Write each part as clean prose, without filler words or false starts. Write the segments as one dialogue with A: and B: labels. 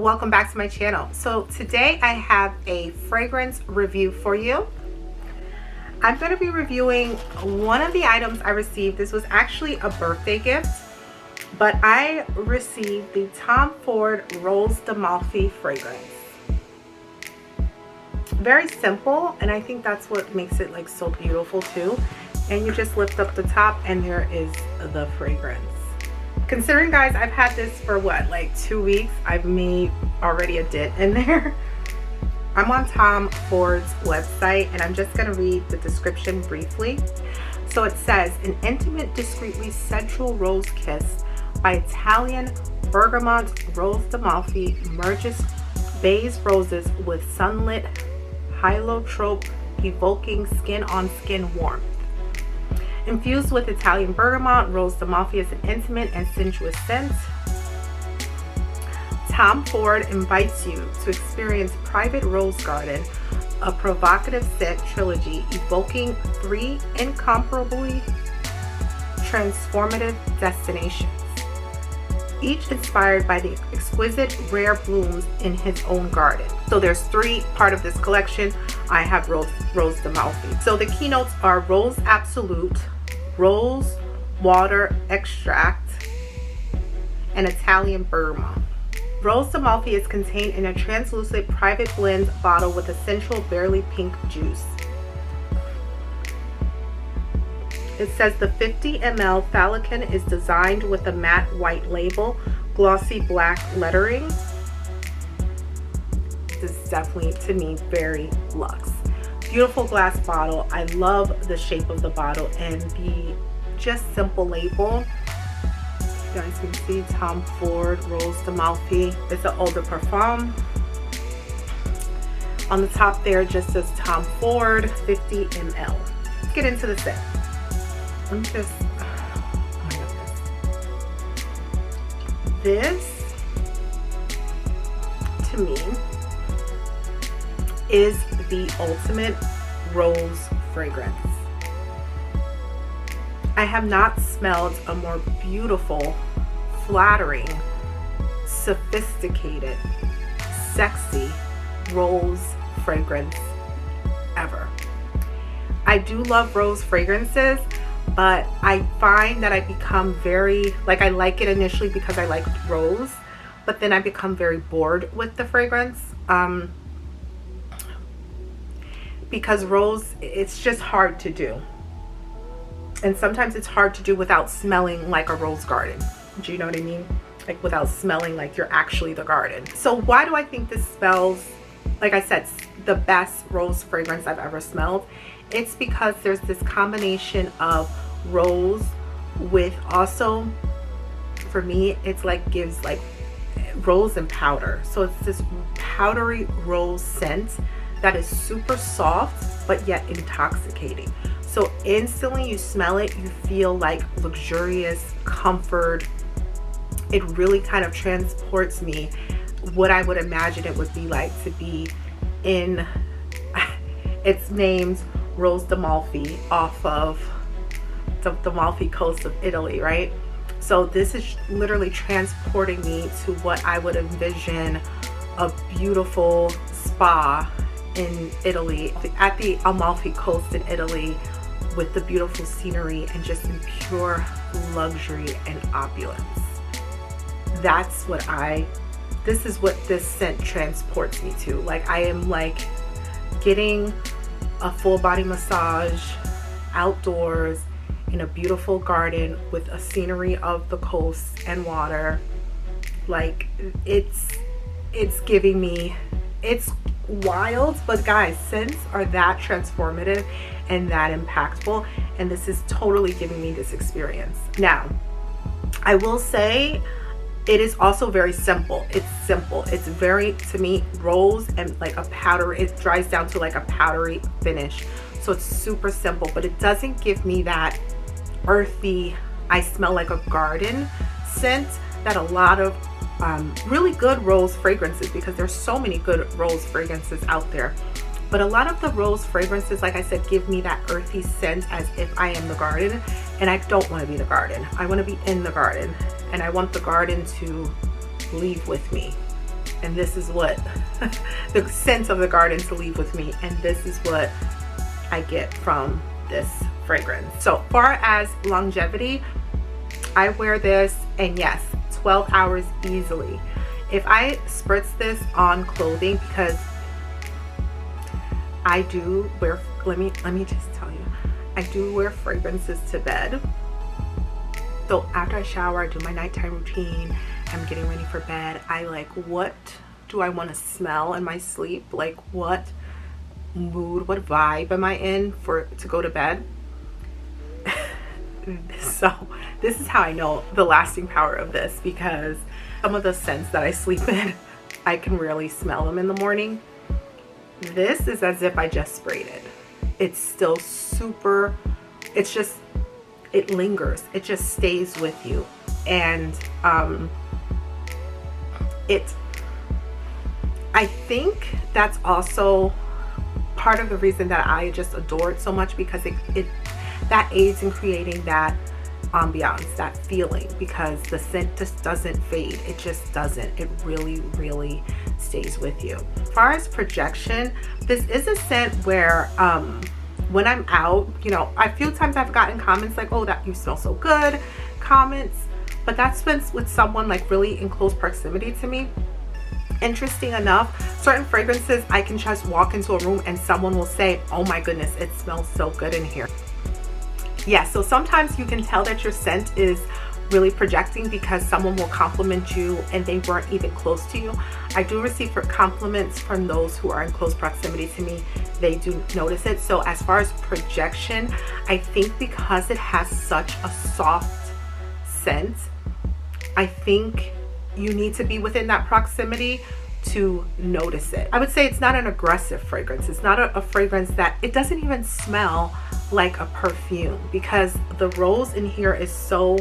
A: welcome back to my channel. So today I have a fragrance review for you. I'm going to be reviewing one of the items I received. This was actually a birthday gift, but I received the Tom Ford Rose d'Amalfi fragrance. Very simple, and I think that's what makes it like so beautiful too. And you just lift up the top and there is the fragrance. Considering, guys, I've had this for what, like 2 weeks, I've made already a dent in there. I'm on Tom Ford's website and I'm just going to read the description briefly. So it says, an intimate, discreetly sensual rose kiss by Italian bergamot Rose d'Amalfi merges beige roses with sunlit heliotrope evoking skin-on-skin warmth. Infused with Italian bergamot, Rose d'Amalfi is an intimate and sensuous scent. Tom Ford invites you to experience Private Rose Garden, a provocative scent trilogy evoking 3 incomparably transformative destinations, each inspired by the exquisite rare blooms in his own garden. So there's 3 part of this collection. I have Rose d'Amalfi. So the keynotes are Rose Absolute, Rose Water Extract, and Italian Bergamot. Rose d'Amalfi is contained in a translucent private blend bottle with a sensual barely pink juice. It says the 50 ml Rakuten is designed with a matte white label, glossy black lettering. This is definitely, to me, very luxe. Beautiful glass bottle. I love the shape of the bottle and the just simple label. You guys can see Tom Ford Rose d'Amalfi. It's an eau de parfum. On the top there it just says Tom Ford 50 ml. Let's get into the scent. Let me just, oh my goodness. This, to me, is the ultimate rose fragrance. I have not smelled a more beautiful, flattering, sophisticated, sexy rose fragrance ever. I do love rose fragrances, but I find that I become very, like, I like it initially because I like rose, but then I become very bored with the fragrance. Because rose, it's just hard to do. And sometimes it's hard to do without smelling like a rose garden. Do you know what I mean? Like without smelling like you're actually the garden. So why do I think this smells, like I said, the best rose fragrance I've ever smelled? It's because there's this combination of rose with also, for me, it's like gives like rose and powder. So it's this powdery rose scent that is super soft but yet intoxicating. So instantly you smell it, you feel like luxurious comfort. It really kind of transports me what I would imagine it would be like to be in, it's named Rose d'Amalfi, off of the Amalfi coast of Italy, right? So this is literally transporting me to what I would envision a beautiful spa in Italy, at the Amalfi coast in Italy, with the beautiful scenery and just in pure luxury and opulence. That's what this is what this scent transports me to. Like, I am like getting a full body massage outdoors in a beautiful garden with a scenery of the coast and water. Like, it's giving me, it's wild. But guys, scents are that transformative and that impactful, and this is totally giving me this experience. Now, I will say it is also very simple. It's simple. It's very, to me, rose and like a powder. It dries down to like a powdery finish. So it's super simple, but it doesn't give me that earthy, I smell like a garden scent that a lot of really good rose fragrances, because there's so many good rose fragrances out there. But a lot of the rose fragrances, like I said, give me that earthy scent as if I am the garden, and I don't want to be the garden. I want to be in the garden, and I want the garden to leave with me. and this is what the scent of the garden to leave with me, and this is what I get from this fragrance. So far as longevity, I wear this, and yes, 12 hours easily. If I spritz this on clothing, because I do wear, let me just tell you, I do wear fragrances to bed. So after I shower, I do my nighttime routine, I'm getting ready for bed, I like, what do I want to smell in my sleep? Like, what mood, what vibe am I in to go to bed? So this is how I know the lasting power of this, because some of the scents that I sleep in, I can rarely smell them in the morning. This is as if I just sprayed it. It's still super, it's just, it lingers, it just stays with you. And I think that's also part of the reason that I just adore it so much, because that aids in creating that ambiance, that feeling, because the scent just doesn't fade. It just doesn't. It really, really stays with you. As far as projection, this is a scent where when I'm out, you know, a few times I've gotten comments like, oh, that you smell so good, comments, but that's been with someone like really in close proximity to me. Interesting enough, certain fragrances I can just walk into a room and someone will say, oh my goodness, it smells so good in here. Yeah, so sometimes you can tell that your scent is really projecting because someone will compliment you and they weren't even close to you. I do receive compliments from those who are in close proximity to me. They do notice it. So as far as projection, I think because it has such a soft scent, I think you need to be within that proximity to notice it. I would say it's not an aggressive fragrance. It's not a fragrance that, it doesn't even smell like a perfume, because the rose in here is so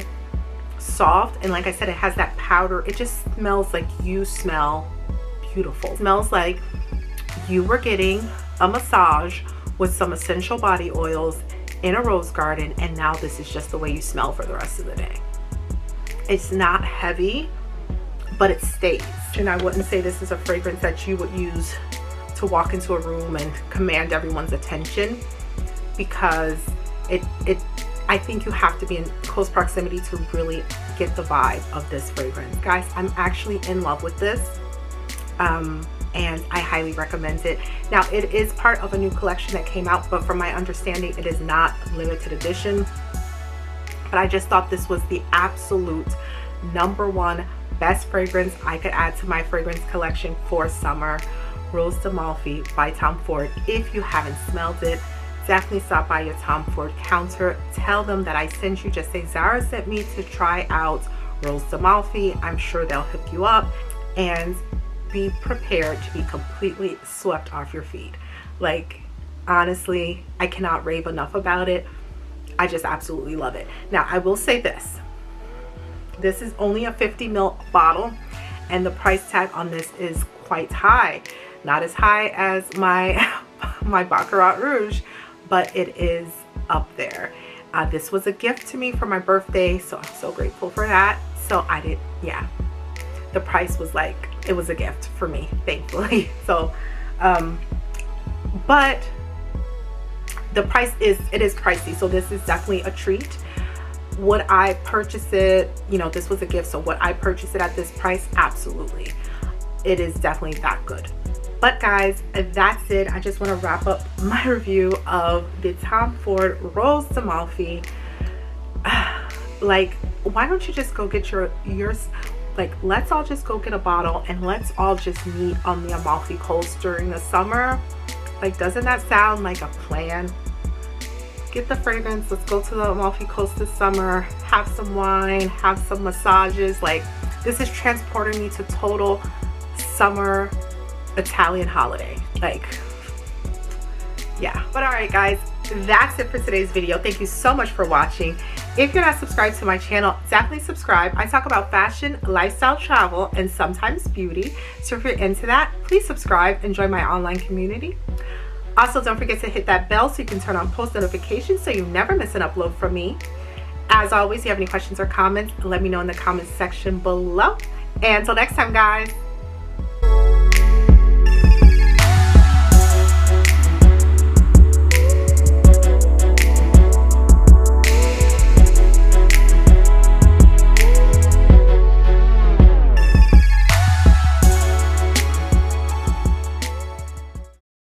A: soft, and like I said, it has that powder. It just smells like you smell beautiful. It smells like you were getting a massage with some essential body oils in a rose garden, and now this is just the way you smell for the rest of the day. It's not heavy, but it stays. And I wouldn't say this is a fragrance that you would use to walk into a room and command everyone's attention, because I think you have to be in close proximity to really get the vibe of this fragrance. Guys, I'm actually in love with this, and I highly recommend it. Now, it is part of a new collection that came out, but from my understanding, it is not limited edition. But I just thought this was the absolute #1 best fragrance I could add to my fragrance collection for summer. Rose d'Amalfi by Tom Ford. If you haven't smelled it, definitely stop by your Tom Ford counter. Tell them that I sent you. Just say Zara sent me to try out Rose d'Amalfi. I'm sure they'll hook you up, and be prepared to be completely swept off your feet. Like, honestly, I cannot rave enough about it. I just absolutely love it. Now, I will say this. This is only a 50 ml bottle, and the price tag on this is quite high. Not as high as my Baccarat Rouge, but it is up there. This was a gift to me for my birthday, so I'm so grateful for that. So yeah, the price was like, it was a gift for me, thankfully. So, but the price is pricey, so this is definitely a treat. Would I purchase it? You know, this was a gift, so would I purchase it at this price? Absolutely. It is definitely that good. But guys, that's it. I just want to wrap up my review of the Tom Ford Rose d'Amalfi. Like, why don't you just go get yours? Like, let's all just go get a bottle and let's all just meet on the Amalfi Coast during the summer. Like, doesn't that sound like a plan? Get the fragrance, let's go to the Amalfi Coast this summer, have some wine, have some massages. Like, this is transporting me to total summer Italian holiday. Like, yeah. But all right, guys, that's it for today's video. Thank you so much for watching. If you're not subscribed to my channel, definitely subscribe. I talk about fashion, lifestyle, travel, and sometimes beauty. So if you're into that, please subscribe and join my online community. Also, don't forget to hit that bell so you can turn on post notifications so you never miss an upload from me. As always, if you have any questions or comments, let me know in the comments section below. And until next time, guys.